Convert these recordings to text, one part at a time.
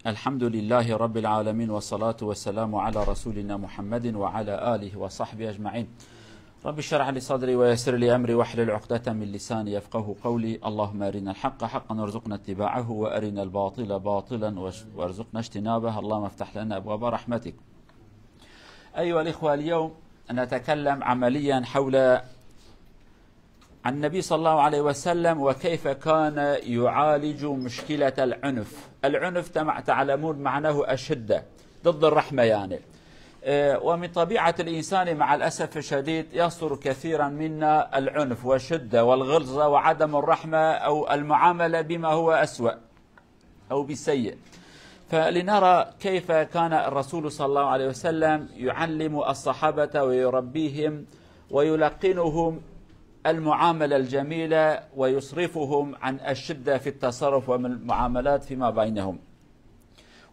الحمد لله رب العالمين والصلاة والسلام على رسولنا محمد وعلى آله وصحبه أجمعين. رب اشرح لي صدري ويسر لي أمري واحلل عقدة من لساني يفقه قولي. اللهم أرنا الحق حقا وارزقنا اتباعه وأرنا الباطل باطلا وارزقنا اجتنابه. اللهم افتح لنا أبواب رحمتك. أيها الإخوة، اليوم نتكلم عمليا حول عن النبي صلى الله عليه وسلم وكيف كان يعالج مشكلة العنف. العنف تعلمون معناه أشدة ضد الرحمة يعني. ومن طبيعة الإنسان مع الأسف الشديد يصدر كثيرا منا العنف والشدة والغلظة وعدم الرحمة أو المعاملة بما هو أسوأ أو بالسيء. فلنرى كيف كان الرسول صلى الله عليه وسلم يعلم الصحابة ويربيهم ويلقنهم المعاملة الجميلة ويصرفهم عن الشدة في التصرف والمعاملات فيما بينهم.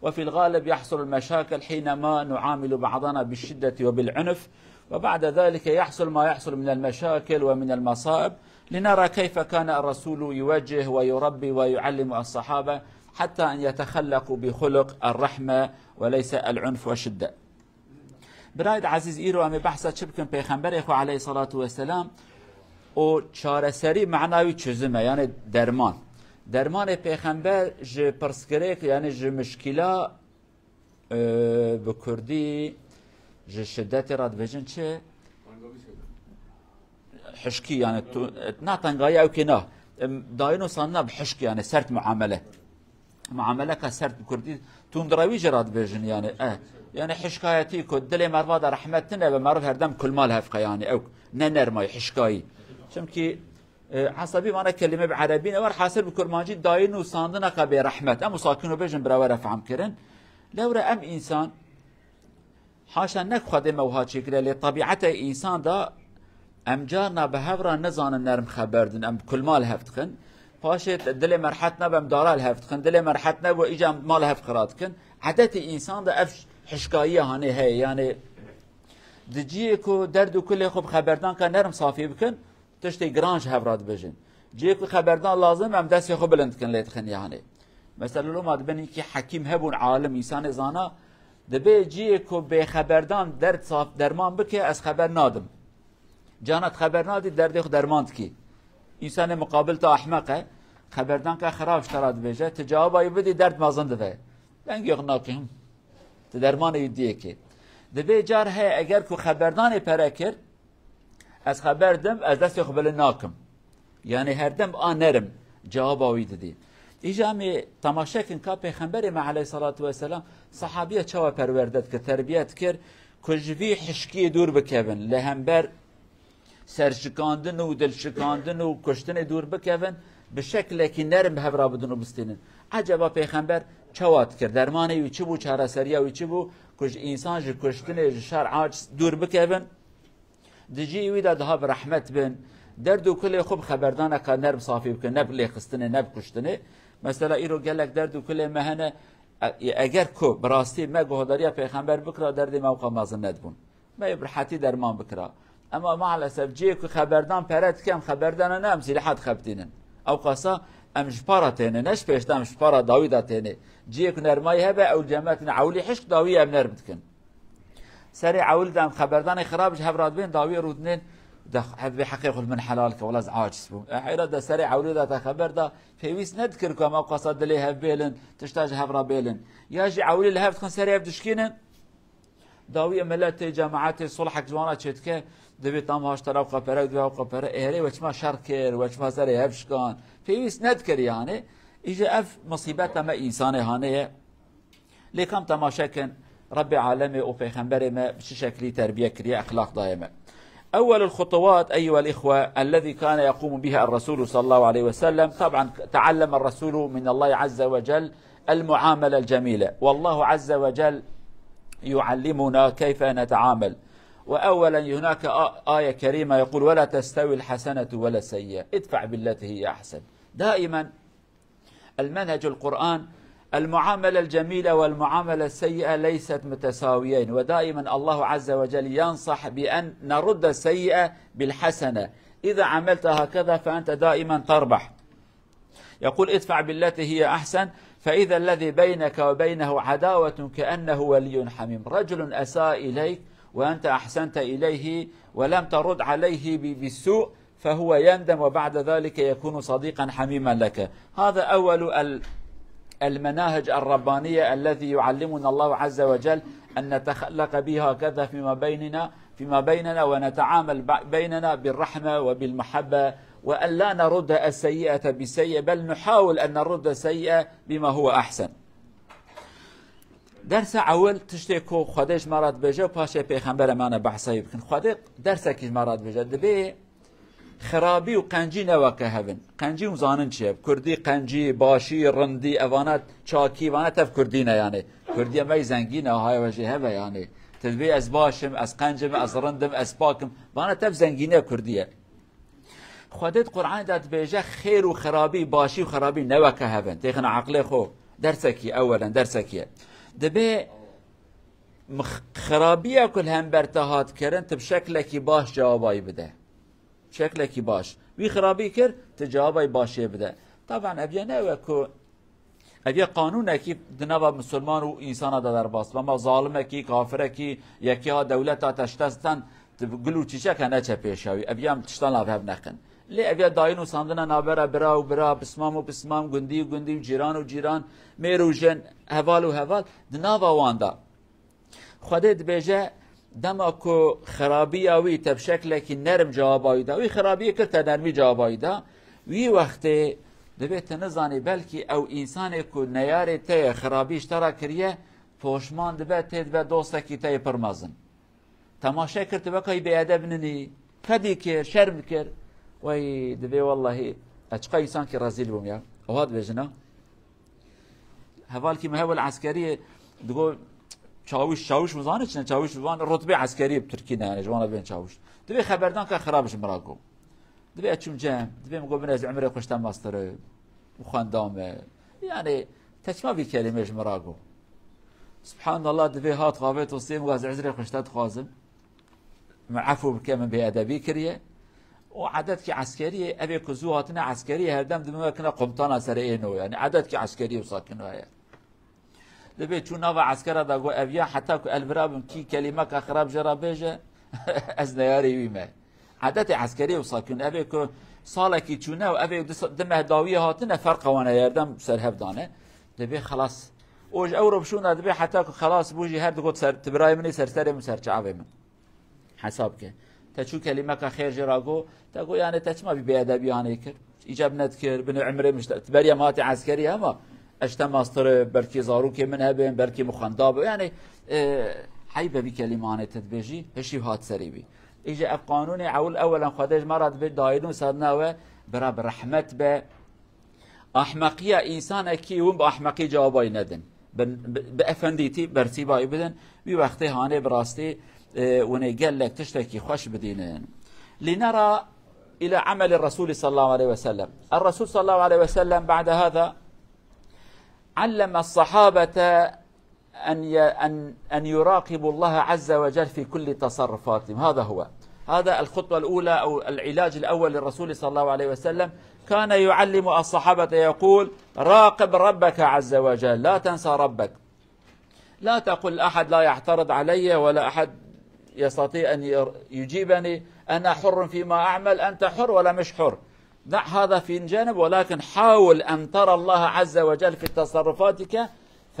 وفي الغالب يحصل المشاكل حينما نعامل بعضنا بالشدة وبالعنف، وبعد ذلك يحصل ما يحصل من المشاكل ومن المصائب. لنرى كيف كان الرسول يوجه ويربي ويعلم الصحابة حتى أن يتخلقوا بخلق الرحمة وليس العنف والشدة. برايد عزيز إيرو أمي بحثت شبكن پیغمبر إخوة عليه الصلاة والسلام و چارەسەری معناوی çözüme yani derman peygamber ji pirsgirêk yani ji mişkila bi Kurdî ji şiddetê re dibêjin çi hişkî yani na tengaya ew kêna dayîn û sandina bi hişk yani sert muameleka sert bi Kurdî tundrawî jî re dibêjin yani hişkayetî ku dilê merva de rehmet tune ve meriv herdem kulmal hevqe yani ew ne nermayî hişkayî. Çünkü عصبي وانا كلمه بعربي اور حاصل بكرمانجي داين وصاندنا كبي رحمت ام ساكنو بجن براوره فهم كرن لورا ام انسان حاشا نك خدمه وها شكل لطبيعه انسان دا ام جارنا بهورا نزان نرم خبردن ام كل مال هفتخن فاشت دل مرحتنا بم دارال هفتخن دل مرحتنا و اجام مال هفت قراتكن عادت انسان دا اف حشكايه هاني هي يعني دجيكو درد كل خوب خبردان كان نرم صافي بكن تشتي جرانج هفراد بجن جيكو خبردان لازم ام دست خو بلند كن ليتخن يعني مثلا لو ما دبني كي حكيم هبون عالم انسان زانا دبي جيكو به خبردان درد صاف درمان بكي از خبر نادم جانت خبر نادي درد خو درماند كي انسان مقابل تا احمقه خبردان که خراب اشتراد بجه تجاوب اي بدي درد مازند ده دنگ يغناكم تدرمان يديه كي دبي جار هي اگر کو خبردان پرکر از خبردم از دست خبل ناکم یعنی هر دم آنرم جواب آوید دی ایجا می تماشا کن که پیغمبر ما علیه الصلاة والسلام صحابیه چوا پروردد که تربیت کرد کجوی حشکی دور بکوین لهمبر سرشکاندن و دلشکاندن و کشتن دور بکوین به شکل که نرم به هفرا بدون و بستینن. عجبا پیغمبر چوات کرد درمانه وی چی بو چاره سریه وی چی بو کج انسان جی کشتن جی شر عاجز دور بکوین دجی ویدا ده برحمت بن درد و کل خوب خبردانه که نرم صافی بکن نب لیخستنه نب کشتنه. مثلا ایرو گلک درد و کل مهنه اگر کو براستی ما گهداری پیغمبر بکرا درد موقع مازن ندبون ما برحتی درمان بکرا. اما معلسف جی کو خبردان پرد کم خبردانه نم سلاحات خبتینن او قاسا امش پارتینه نش پیشتم امش پارا داویداتینه جی کو نرمای هبه او جماعت عولی حشک داوی ام نرمت کن سري عول دام خبردان خرابش هفراد بين داوي رودنين ده بحقيقه من حلالك ولا عاجز بو حيره ده سري عول ده خبر ده فيويس نذكركم او قصد ليها بيلن تشتاج هفرا بيلن ياجي عول اللي هفت خن سري بدشكينن داوي ملت جماعات صلحك جوانا تشتكه دبي طام هاشترا وقبره وقبره اهري وچما شركر وچما سري هفشكان فيويس نذكر يعني اجى اف مصيبه ما انسان هانيه لكم تماشاكن رب عالمي وبيغمبري ما بشي شكلي تربية كريا أخلاق دائمة. أول الخطوات أيها الإخوة الذي كان يقوم بها الرسول صلى الله عليه وسلم، طبعا تعلم الرسول من الله عز وجل المعاملة الجميلة، والله عز وجل يعلمنا كيف نتعامل. وأولا هناك آية كريمة يقول ولا تستوي الحسنة ولا السيئة ادفع بالتي هي أحسن. دائما المنهج القرآن المعاملة الجميلة والمعاملة السيئة ليست متساويين، ودائما الله عز وجل ينصح بأن نرد السيئة بالحسنة. إذا عملت هكذا فأنت دائما تربح. يقول ادفع بالتي هي أحسن فإذا الذي بينك وبينه عداوة كأنه ولي حميم. رجل أساء إليك وأنت أحسنت إليه ولم ترد عليه بالسوء فهو يندم وبعد ذلك يكون صديقا حميما لك. هذا أول المناهج الربانية الذي يعلمنا الله عز وجل أن نتخلق بها كذا فيما بيننا ونتعامل بيننا بالرحمة وبالمحبة، وأن لا نرد السيئة بالسيئة بل نحاول أن نرد السيئة بما هو أحسن. درس أول تشتكو خدش مرات بجا باشا پیغمبر من بحثی بکن. خدا درس کیش مرات بجا دبی خرابی و قنجی نوکه هفن. قنجی و زانن چیه؟ کردی قنجی باشی رندی اوانت چاکی وانت تف کردی نه یعنی کردی می زنگینه های وجه هوا یعنی تدبی از باشم از قنجم از رندم از پاکم وانت تف زنگینه کردیه. خودت قرآن داد بجا خیر و خرابی باشی و خرابی نوکه هفن. تیخن عقل خو درسکی اولا درسکیه. دبی خرابیه کل هم برتهات کرن تب شکلکی باش جوابایی بده. شکلکی باش وی خرابی کرد تجابای باشی بده. طبعا ابیا نه وکو ابیا قانونه کی دنوا مسلمان و انسان در باست و ما ظالمه کی کافره کی یکی ها دولت ها تشتستن گلو چیچه کنه چه پیشاوی ابیا هم تشتان لابهب نکن لی ابیا داین و ساندنه نابره برا و برا بسمام و بسمام گندی و گندی و جیران و جیران میرو جن هوال و هوال دنوا واندا خودت بیجه دما کو خرابی اوی تب شکل کی نرم جوابایی دا وی خرابی کرد تا نرمی جوابایی دا وی وقتی دبیت نزانی بلکی او انسان کو نیاری تی خرابیش ترا کریه پوشمان دبیت تید به دوسته کی تی پرمازن تماشا کرد بکای بیادب ننی کدی کر شرم کر وی دبی والله اچقا انسان کی رزیل بوم یا وهاد بجنا هوال کی مهول عسکری دگو چاوش وزانه چنه چاوش وزان رتبه عسکری بترکی نه جوانه بین چاوش دبی خبردان که خرابش مراگو دبی اچوم جم دبی مگو بن از عمر خوشتم ماستر وخاندامه يعني تسمع بكلمه مراگو سبحان الله دبي هات قابت وصيم غاز عزري خوشتات خازم عفو بكم بأدبي كريه وعدد كي عسكري ابي كزوهاتنا عسكري هردم دم كنا قمطان سرينو يعني عدد كي عسكري وساكن وهي دبي چون نوا عسكر دا گو اویا حتی که البراب کی کلمه که خراب جرا بيجه از نیاری ویمه عدد عسكري وساكن ابي که ساله کی چونه و ابي دم داویه هاتنه فرق وانا يردم سرهف دانه دبي خلاص اوج اورب شونه دبي حتی که خلاص بوجي هر دو سر تبراي مني سرسري مسرچعه من حساب که تشو كلمه که خير جراگو تقول يعني تسمع بأدبي يعني كر ايجاب نذكر بن عمري مش تبريا مات عسكري اما اشتا ماستر بركي زاروكي منها بين بركي مخنداب يعني حيبه بكلمه تدبيجي هشي هات سريبي اجى قانون عول اولا خدج مرض بدايدون صدنا برا برحمت به احمقيه انسان كي وم باحمقي جوابي ندن بافنديتي برتيباي بدن بي وقتي هاني براستي وني قال لك تشتكي خوش بدينين لنرى الى عمل الرسول صلى الله عليه وسلم. الرسول صلى الله عليه وسلم بعد هذا علم الصحابة أن يراقبوا الله عز وجل في كل تصرفاتهم. هذا الخطوة الأولى أو العلاج الأول للرسول صلى الله عليه وسلم. كان يعلم الصحابة يقول راقب ربك عز وجل لا تنسى ربك لا تقل أحد لا يعترض علي ولا أحد يستطيع أن يجيبني أنا حر فيما أعمل أنت حر ولا مش حر دع هذا في جانب ولكن حاول أن ترى الله عز وجل في تصرفاتك.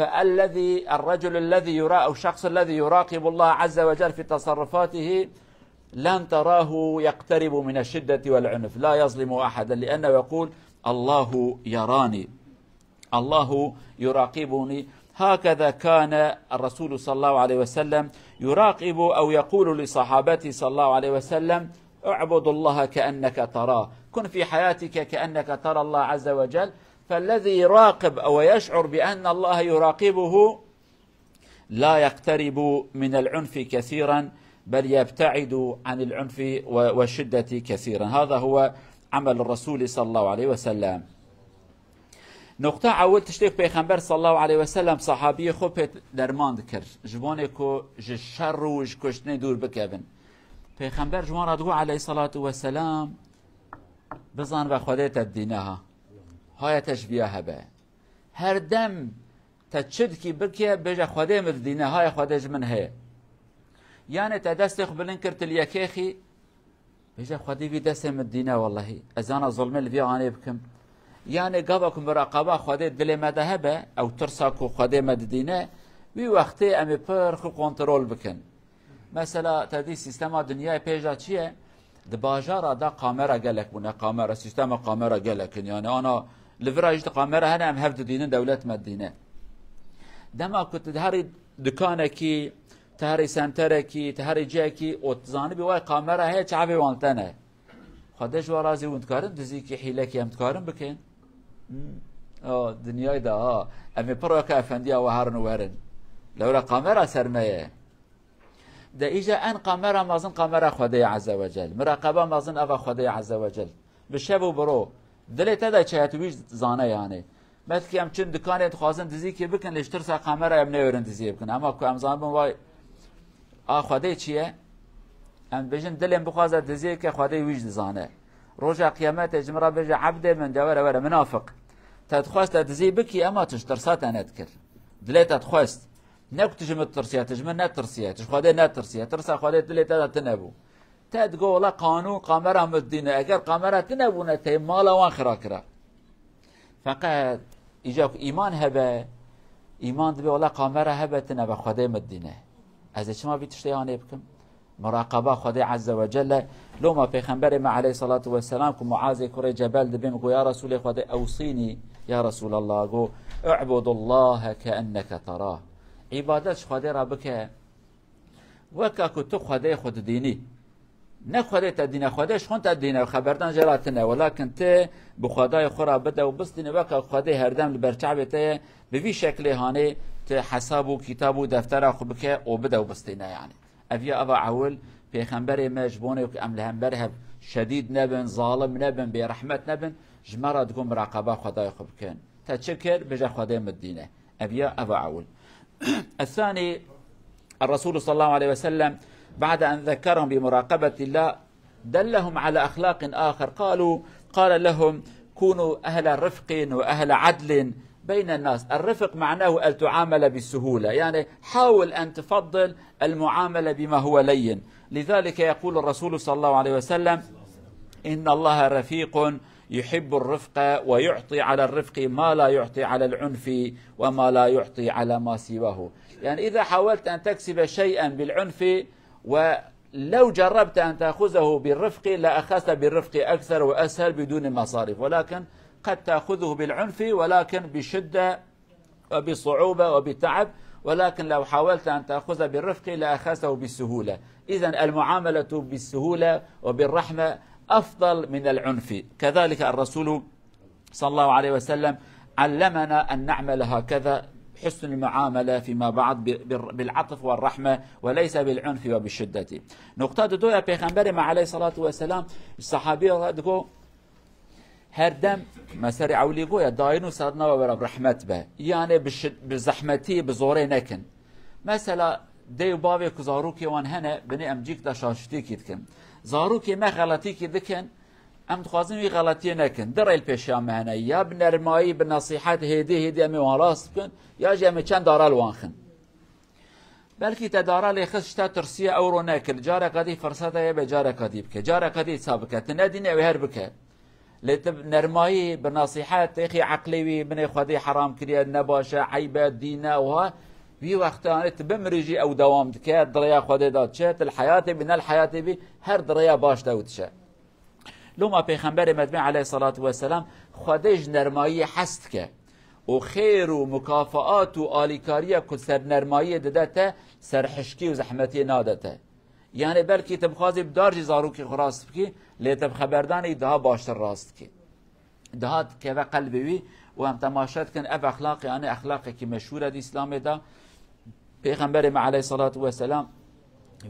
الرجل الذي أو الشخص الذي يراقب الله عز وجل في تصرفاته لن تراه يقترب من الشدة والعنف لا يظلم أحدا لأنه يقول الله يراني الله يراقبني. هكذا كان الرسول صلى الله عليه وسلم يراقب أو يقول لصحابته صلى الله عليه وسلم اعبد الله كأنك تراه كن في حياتك كأنك ترى الله عز وجل. فالذي يراقب أو يشعر بأن الله يراقبه لا يقترب من العنف كثيرا بل يبتعد عن العنف والشدة كثيرا. هذا هو عمل الرسول صلى الله عليه وسلم. نقطه اول تشتیک پیغمبر صلی الله علیه و سلم صحابی خوب درماند کرد جوانی کو شر و کشتن دور بکبن. پیغمبر جوان ادگو علیه الصلاة والسلام بزن و خودت الدینها های تشبیه به هر دم تشدكي بكيا بيجا خدي مدينه هاي خدي من هي يعني تدست قبلن كرت اليكيخي بيجا خدي في دست مدينه والله ازانا ظلم اللي اني بكم يعني قبكم مراقبه خدي دل مذهبه او ترساكو خدي مدينه وی وقتی امی پر خو کنترل بکن مثلا تدی سیستم دنیای پیجا چیه د باجارا دا کامera گلک بونه کامera سیستم کامera گلک یعنی انا لفراج کامera هنه ام هفت دینه دولت مدینه دما كنت هری دکانه کی تهری سنتره کی تهری جه کی او تزانی بی وای کامera هي چاوی وانتنه خودش ورازی وندکارن دزی کی حیله کی هم تکارن بکن دنیای دا امی پر که افندیا و هرن ورن لولا قامرة سرمية ده إجا أن قامرة مازن قامرة خدي عز وجل مراقبة مازن أبا خدي عز وجل بشبو برو دلي تدا چهتويش زانه يعني مثل أم چند دكانه تخوازن دزيكي بكن لشترسا قامرة ام نورن دزي بكن اما كو ام زان بن واي خدي چيه ام بجن دلم بخوازه دزيكي خدي ويش زانه رجع قيامات جمرة بجا عبد من دور ولا منافق تدخواست دزي بكي اما تشترسات انا اذكر دلي تدخواست نكتجم الترسيات تجمع نترسيات خدي نترسيات ترسا خدي دلي تدا تنبو تدقو والله قانون قامرة مدينة اگر قامرة تنبو نتي مالا وان خراكرا فقط اجاك ايمان هبه ايمان دبي والله قامرة هبه تنبو خدي مدينة از شما بيتشتياني بكم مراقبه خدي عز وجل لو ما پیغمبر ما عليه الصلاة والسلام كم معاذ كري جبل دبي مقو يا رسول خدي اوصيني يا رسول الله قو اعبد الله كأنك تراه عبادت خدای را بکه وکا که تو خدای خود دینی نه خدای تا دین خدایش خون تا دینه خبردان جرات نه ولکن ته بخدای خورا بده و بس دینه وکا خدای هر دم برچعبه ته به وی شکل هانه ته حساب و کتاب و دفتر خو بکه او بده و بس دینه يعني افیا ابا عول پیغمبر مجبونه و ام لهمبره شدید نبن ظالم نبن برحمت نبن جمره تقوم مراقبه خدای خو بکن تشکر بجا خدای مدینه افیا ابا عول الثاني الرسول صلى الله عليه وسلم بعد أن ذكرهم بمراقبة الله دلهم على أخلاق آخر قال لهم كونوا أهل رفق وأهل عدل بين الناس. الرفق معناه أن تعامل بالسهولة، يعني حاول أن تفضل المعاملة بما هو لين. لذلك يقول الرسول صلى الله عليه وسلم إن الله رفيق يحب الرفق ويعطي على الرفق ما لا يعطي على العنف وما لا يعطي على ما سواه. يعني إذا حاولت أن تكسب شيئا بالعنف ولو جربت أن تأخذه بالرفق لأخذت بالرفق أكثر وأسهل بدون مصارف، ولكن قد تأخذه بالعنف ولكن بشدة وبصعوبة وبتعب، ولكن لو حاولت أن تأخذ بالرفق لأخذته بالسهولة. إذن المعاملة بالسهولة وبالرحمة أفضل من العنف. كذلك الرسول صلى الله عليه وسلم علمنا أن نعمل هكذا، حسن المعاملة فيما بعد بالعطف والرحمة وليس بالعنف وبالشدة. نقطة دوية پیغمبر ما عليه الصلاة والسلام الصحابي دقو هر دم مسار عولي قوية داينو صدنا وبرب رحمت به، يعني بزحمتي بزوري نكن. مثلا ديو بابي كزاروكي وان هنا بني امجيك دا شاشتي كيدكن زاروكي ما غلطي كيدكن ام تخوازن وي غلطي نكن در البيشام هنا يا بنرماي بنصيحات هدي امي وراس بكن يا جامي چند دارال وانخن بلكي تدارا ليخش تا ترسيه اورو ناكل جارة قدي فرصته يا بجارة قدي بك جارة قدي سابقه تناديني وهر بك لتب نرماي بنصيحات اخي عقلي بني خدي حرام كريا نباشه عيبه دينه وها في وقت أنا تبمرجي أو دوام تكاد دريا خدي دات شات الحياة بين الحياة بي هر دريا باش دوتشه. لما پیغمبر مدمع عليه الصلاة والسلام خديج نرمائي حستك وخير ومكافآت وآليكارية كل سر نرمائي دادته سر حشكي وزحمتي نادته. يعني بلكي تبخازي بدارجي زاروكي خراست بكي ليتب خبرداني دها باشتر راست كي دهات كيف قلبي بي وهم تماشات كان اف اخلاقي انا اخلاقي كي مشهوره دي اسلام دا پیغمبر ما عليه الصلاه والسلام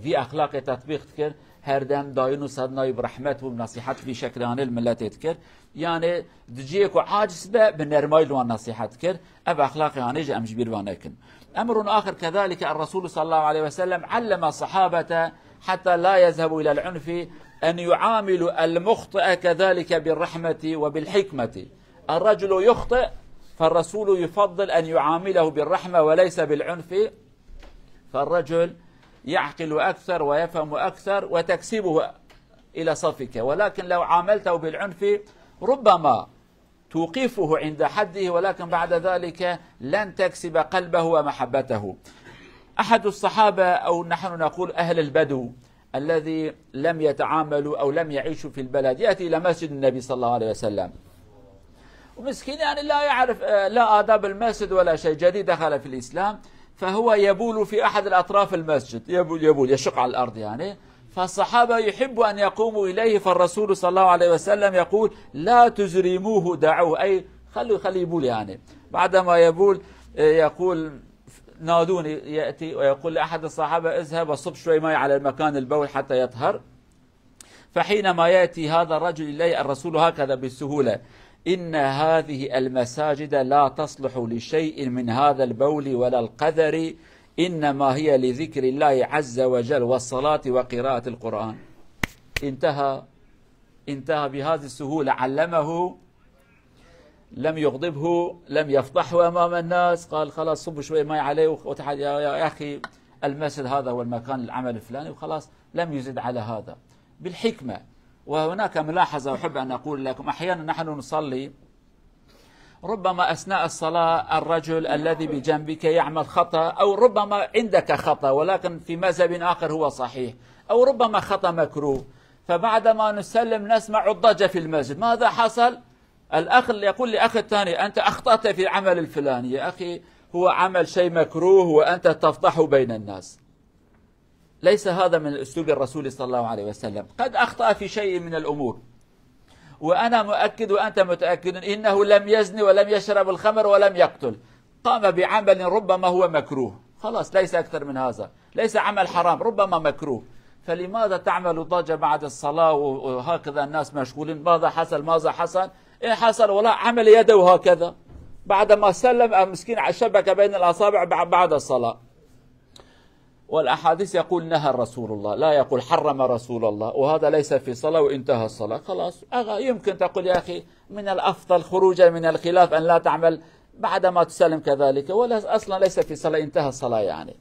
في اخلاق تطبيق تكر هر دم داينو صدناي برحمت وبنصيحت في شكل عن الملت تكر يعني دجيك عاجز به بنرمايل والنصيحت تكر اف اخلاقي انا جا امجبير وانكن. امر اخر كذلك الرسول صلى الله عليه وسلم علم الصحابه حتى لا يذهبوا الى العنف ان يعاملوا المخطئ كذلك بالرحمه وبالحكمه. الرجل يخطئ فالرسول يفضل أن يعامله بالرحمة وليس بالعنف، فالرجل يعقل أكثر ويفهم أكثر وتكسبه إلى صفك، ولكن لو عاملته بالعنف ربما توقفه عند حده، ولكن بعد ذلك لن تكسب قلبه ومحبته. أحد الصحابة أو نحن نقول أهل البدو الذي لم يتعاملوا أو لم يعيشوا في البلد يأتي إلى مسجد النبي صلى الله عليه وسلم، ومسكين يعني لا يعرف لا آداب المسجد ولا شيء، جديد دخل في الإسلام، فهو يبول في أحد الأطراف المسجد، يبول يشق على الأرض يعني. فالصحابة يحب أن يقوموا إليه، فالرسول صلى الله عليه وسلم يقول لا تزرموه دعوه، أي خليه يبول يعني. بعدما يبول يقول نادوني، يأتي ويقول لأحد الصحابة اذهب وصب شوي ماء على المكان البول حتى يطهر. فحينما يأتي هذا الرجل إليه الرسول هكذا بالسهولة: إن هذه المساجد لا تصلح لشيء من هذا البول ولا القذر، إنما هي لذكر الله عز وجل والصلاة وقراءة القرآن. انتهى بهذه السهولة، علمه، لم يغضبه، لم يفضحه أمام الناس، قال خلاص صب شوي ماء عليه يا أخي المسجد هذا هو المكان العمل الفلاني، وخلاص لم يزد على هذا بالحكمة. وهناك ملاحظة أحب أن أقول لكم: أحيانا نحن نصلي، ربما أثناء الصلاة الرجل الذي بجنبك يعمل خطأ، أو ربما عندك خطأ ولكن في مذهب آخر هو صحيح، أو ربما خطأ مكروه، فبعدما نسلم نسمع الضجة في المسجد. ماذا حصل؟ الأخ يقول لأخ الثاني: أنت أخطأت في العمل الفلاني. يا أخي هو عمل شيء مكروه وأنت تفضحه بين الناس. ليس هذا من أسلوب الرسول صلى الله عليه وسلم. قد أخطأ في شيء من الأمور، وأنا مؤكد وأنت متأكد إنه لم يزني ولم يشرب الخمر ولم يقتل، قام بعمل ربما هو مكروه، خلاص ليس أكثر من هذا، ليس عمل حرام، ربما مكروه. فلماذا تعمل ضجة بعد الصلاة وهكذا الناس مشغولين؟ ماذا حصل؟ ماذا حصل؟ إن حصل ولا عمل يده هكذا بعدما سلم المسكين شبك بين الأصابع بعد الصلاة. والأحاديث يقول نهى رسول الله، لا يقول حرم رسول الله، وهذا ليس في صلاة وانتهى الصلاة خلاص. يمكن تقول يا أخي من الأفضل خروجا من الخلاف أن لا تعمل بعدما تسلم كذلك، ولا أصلا ليس في صلاة، انتهى الصلاة يعني.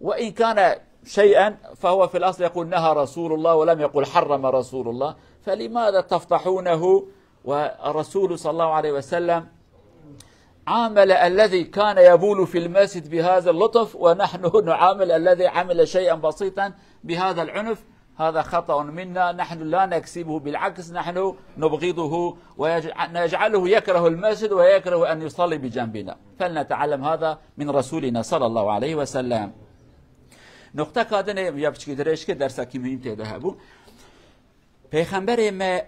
وإن كان شيئا فهو في الأصل يقول نهى رسول الله ولم يقول حرم رسول الله، فلماذا تفضحونه؟ والرسول صلى الله عليه وسلم عامل الذي كان يبول في المسجد بهذا اللطف، ونحن نعامل الذي عمل شيئا بسيطا بهذا العنف. هذا خطأ منا، نحن لا نكسبه، بالعكس نحن نبغضه ونجعله يكره المسجد ويكره أن يصلي بجنبنا. فلنتعلم هذا من رسولنا صلى الله عليه وسلم. نقطه کادن یا بچکی درش که درس کی مهم تیده هبو پیغمبر ما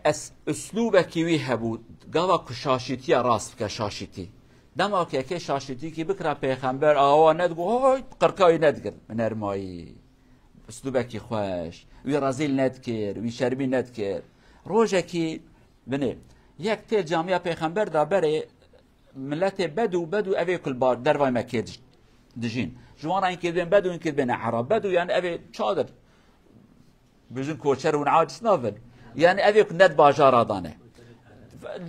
اسلوب کیوی هبو گاوا کشاشیتی راست که شاشیتی دما که شاشیتی کی بکره پیغمبر آوا ندگو های قرقای ندگر نرمایی اسلوب کی خوش وی رازیل ندکر وی شربی ندکر روزه کی بنه یک تی جامعه پیغمبر دا بره ملت بدو اوی کل بار دروای مکه دجین جوانا اینکه بین بدو اینکه بین عرب بدو یعنی اوی چادر بجن کوچر و نعاجس نافن یعنی اوی ند باجارا دانه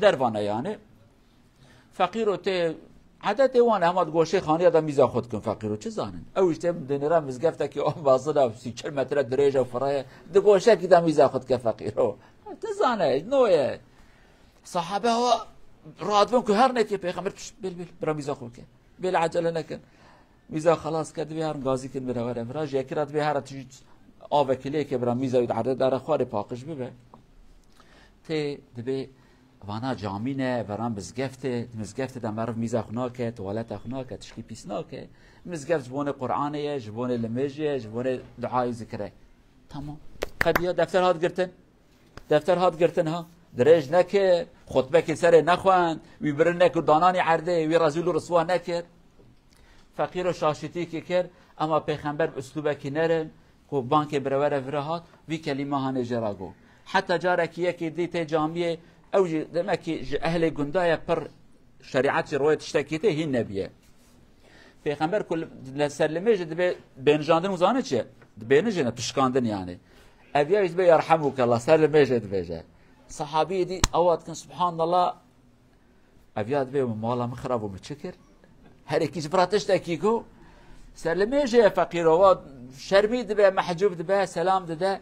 دروانه یعنی فقیرو تی عادت وانه همات گوشه خانه دا میزا خود کن فقیرو چه زانن اویش تی دنیرا مزگفته که آن بازده 30 متر دریجه و فرایه دا گوشه که دا میزا خود که فقیرو تزانه نویه صحابه ها رادبون که هر نتی پیغمبر بل برا میزا خود که بل عجله نکن میزا خلاص کرد به هر گازی کن بره ور امراج یکرات به هر تجی آوکلی که برا میزا ید عرض داره خوار پاکش ببه تی دبی وانا جامینه وران مزگفته دم معرف میزا خناکه توالت خناکه تشکی پیسناکه مزگفت جبون قرآنه جبون لمجه جبون دعای ذکره تمام قد یا دفتر هات گرتن ها درج نکه خطبه که سر نخوان وی برن نکر دانانی عرده وی رزول رسوا نکر فقیر و شاشتی که کرد اما پیغمبر اسلوبه که نرم کو بانک برور فرهات وی کلمه ها نجراگو حتی جاره که یکی دیت جامعه او دمکی اهل گندای پر شریعت روی تشتکیته هی نبیه پیغمبر کل لسلمه جد بینجاندن وزانه چه بینجانه پشکاندن یعنی اویا جد یرحموک الله سلمه جد بیجه صحابی دی اواد کن سبحان الله ابياد بي مالا مخرب ومتشكر هر كيش براتش تاكيكو سلمي جه فقير و شرمي دبه محجوب دبه سلام دده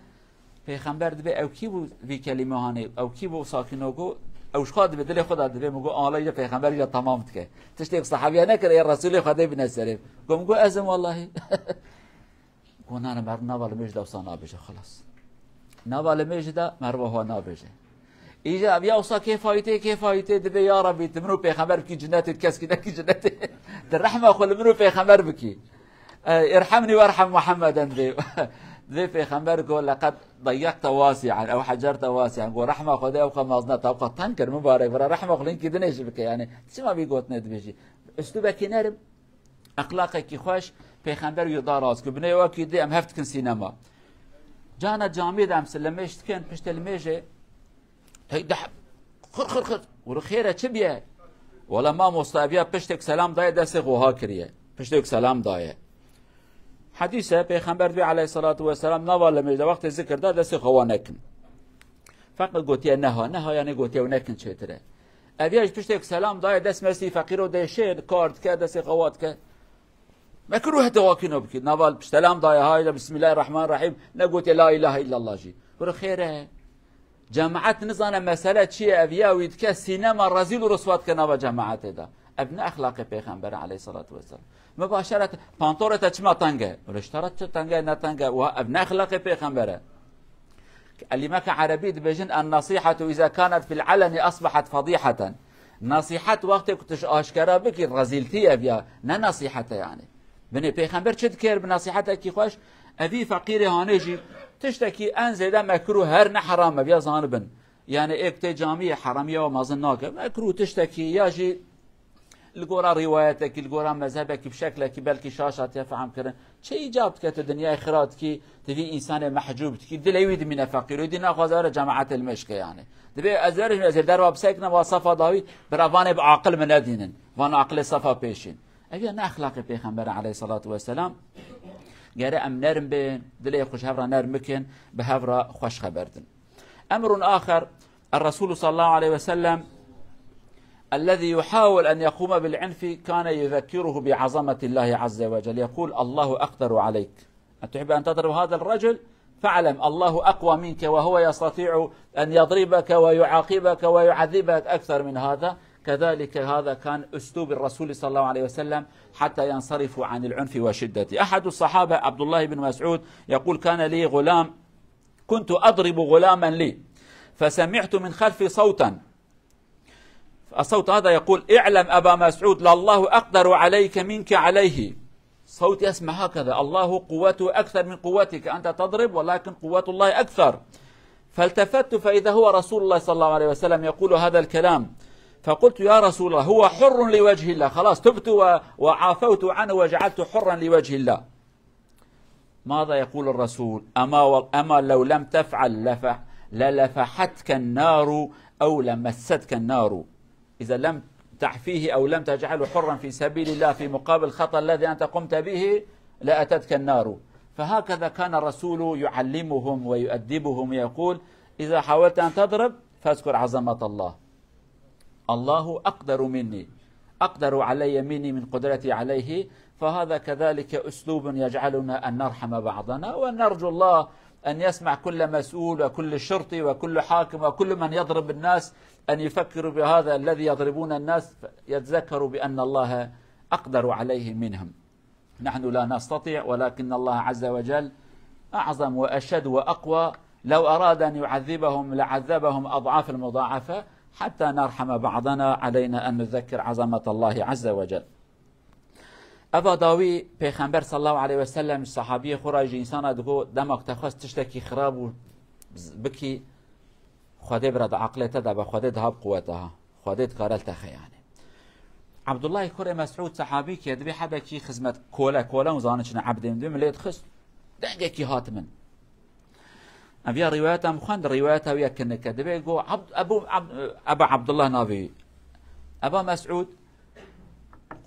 پیغمبر دبه او کی بو بی کلمه هانه او کی بو ساکنوگو او شخاد به دل خدا دبه مگو آلا یا پیغمبر یا تمام که تشتیق صحابیه نکرد یا رسول خدا بن سلام گم ازم والله گونا انا مر نوال مجد وصانا بجه خلاص نوال مجد مروه نابجه ایجا ابیا اوسا کیفایته دبه یا ربی تمنو پیغمبر کی جنت کس کی نکی جنت در رحمه خل منو پیغمبر بکی ارحمني وارحم محمدا ذي پیغمبر قال لقد ضيقت واسعا او حجرت واسعا قال رحمه خدا او خمازنا توقع تنكر مبارك برا رحمه خلين كده نيش بك يعني ما بيقوت ند بيجي اسلوبك نرم اخلاقك خوش پیغمبر يداراز که بني واكي دي ام هفت كن سينما جانا جامعه دام سلمشت كان پشت الميجه هيدا خر ورو خيره چبيه ولا ما مستابيا پشتك سلام دايه دست غوها كريه پشتك سلام دايه حديثه پیغمبر بي عليه الصلاه والسلام نوال مجد وقت ذکر داد دست غوا نکن فقط گوتيه نه يعني گوتيه نکن چتره ابياج پشتك سلام دايه دست مسي فقير و دشه كارد که دست غوات که مكروه تواكينو بكي نوال سلام دايه هاي بسم الله الرحمن الرحيم نقول لا اله الا الله جي ورو خيره جماعت نزانه مساله چیه اویا وید که سینما رزیل و رسوات کنه با جماعت ده ابن اخلاق پیغمبر علیه الصلاه و السلام مباشره پانتورت چما تنگه ولشترت تنگه نتنگه و ابن اخلاق پیغمبره الكلمه عربيه بجن النصيحه اذا كانت في العلن اصبحت فضيحه نصيحه وقت كنتش اشكره بك رزيلتي ابيا نه نصيحته يعني بني پیغمبر چد کر بنصيحته کی خوش ابي فقير هانجي تشتكي انزل مكروه هر نه حرام بیا زانبن يعني اكت جامعه حراميه ومازن ناقه مكروه تشتكي ياجي القرا روايتك القرا مذهبك بشكلك بلكي شاشات يفهم كرن شي جابت كت الدنيا خرات كي تبي انسان محجوب كي دليود من فقير ودي ناخذ جماعه المشك يعني تبي ازرج من درب ساكنه وصفا داوي برافان بعقل من ادينن وانا عقل صفا بيشين ابي انا اخلاق پیغمبر عليه الصلاه والسلام جاري ام نرم بين دلي خوش هفرا نرمكن بهفرا خوش خبردن امر اخر الرسول صلى الله عليه وسلم الذي يحاول ان يقوم بالعنف كان يذكره بعظمه الله عز وجل يقول الله اقدر عليك أتحب ان تضرب هذا الرجل فاعلم الله اقوى منك وهو يستطيع ان يضربك ويعاقبك ويعذبك اكثر من هذا كذلك هذا كان أسلوب الرسول صلى الله عليه وسلم حتى ينصرفوا عن العنف وشدته أحد الصحابة عبد الله بن مسعود يقول كان لي غلام كنت أضرب غلاما لي فسمعت من خلفي صوتا الصوت هذا يقول اعلم أبا مسعود لله أقدر عليك منك عليه صوت يسمع هكذا الله قوته أكثر من قوتك أنت تضرب ولكن قوة الله أكثر فالتفت فإذا هو رسول الله صلى الله عليه وسلم يقول هذا الكلام فقلت يا رسول الله هو حر لوجه الله خلاص تبت وعافوت عنه وجعلت حرا لوجه الله ماذا يقول الرسول أما لو لم تفعل للفحتك النار أو لمستك النار إذا لم تعفيه أو لم تجعله حرا في سبيل الله في مقابل الخطأ الذي أنت قمت به لأتتك النار فهكذا كان الرسول يعلمهم ويؤدبهم يقول إذا حاولت أن تضرب فاذكر عظمة الله الله أقدر مني أقدر علي مني من قدرتي عليه فهذا كذلك أسلوب يجعلنا أن نرحم بعضنا ونرجو الله أن يسمع كل مسؤول وكل شرطي وكل حاكم وكل من يضرب الناس أن يفكروا بهذا الذي يضربون الناس يتذكروا بأن الله أقدر عليه منهم نحن لا نستطيع ولكن الله عز وجل أعظم وأشد وأقوى لو أراد أن يعذبهم لعذبهم أضعاف المضاعفة حتى نرحم بعضنا علينا أن نذكر عظمة الله عز وجل أبا داوي پیغمبر صلى الله عليه وسلم صحابي خراج إنسان دقو دمك تخواست تشتكي خراب بكي خواده برد عقلته ده بخواده دهاب قوتها خواده كارلتها يعني عبد الله كوري مسعود صحابي كي دبي حدا كي خزمت كولا وزانشنا عبد من مليت خس دنجي كي هاتمن أبيا روايته مخند روايته ويا كنك دبي جو أبا عبد الله نافي أبا مسعود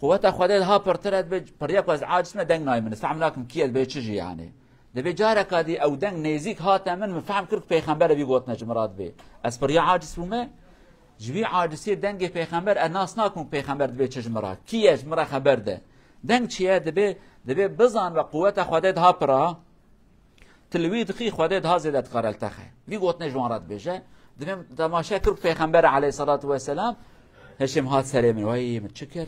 قوته خواده ها برترد بج بريق واز عاجز ما دنگ نايمن استعملكم كيل بيتشجي يعني دبي جارك هذه او دنگ نيزيك هاتمن مفهم كرك پیغمبر بي قوت نجمرات بي اس بريا عاجز بومه جوی عاجزی دنگ پیغمبر الناس ناکن پیغمبر دبی چجمرا کیش مرا خبر ده دنگ چیه دبی بزن و قوت خودت ها پرا تلوید خی خودت ها زیدت قرال تخه وی گوت نجوانات بشه دبی تماشا کرد پیغمبر علیه الصلاة والسلام هشم هات سری من وای متشکر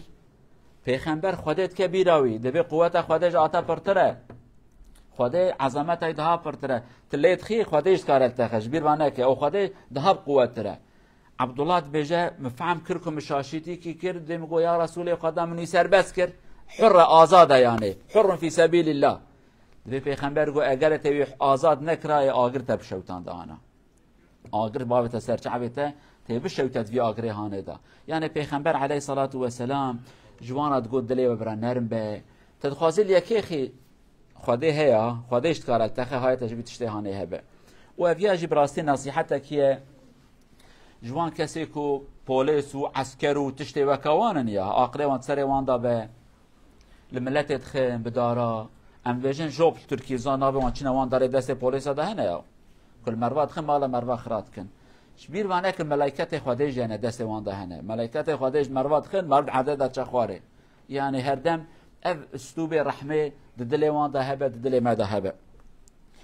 پیغمبر خودت کبیراوی دبی قوت خودش آتا پرتره خودت عظمت ای ده پرتره تلید خی خودش قرال تخه جبیر وانه که او خودت ده قوت تره عبدالله بيجا مفهم كركم مشاشيتي كي كرد دمقو يا رسول خدا مني سربس كر حر آزاد يعني حر في سبيل الله دبي پیغمبر گو اگر توی آزاد نکرای آگر تب شوتان دانا آگر بابت سرچعبته تي بشوتت في آگر هانه دا يعني پیغمبر عليه الصلاة والسلام جوانات گو دلی و برا نرم به تدخوازل یکی خي خده هيا خدهش تكارت تخي هاي تجبي تشتي هانه هبه و افيا جبراستي نصيحتك هي جوان کسی کو پلیس و عسکر و تشتی و کوانن یا آقله وان سری وان دا به لملت خیم بدارا ام ویژن جوب ترکی زانا به وان چنه وان داره دست پلیس ده هنه یا کل مروات خیم بالا مروا خرات کن شبیر وانه که ملائکت خودش یعنی دست وان ده هنه ملائکت خودش مروات خیم مرد عدد چخواره یعنی هر دم اف اسلوب رحمه ددل وان ده هبه ددل ما ده هبه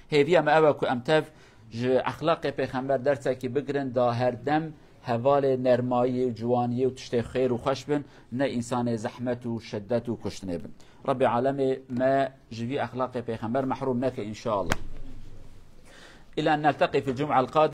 هیویا ما اوه که امتف اخلاق پیغمبر درسه که بگرن دا هر دم حوال نرمایی و جوانی و تشتی خیر و خوش بن نه انسان زحمت و شدت و کشتنه بن رب العالمین ما جوی اخلاق پیغمبر محروم نکه ان شاء الله الى ان نلتقي في الجمعه القادمه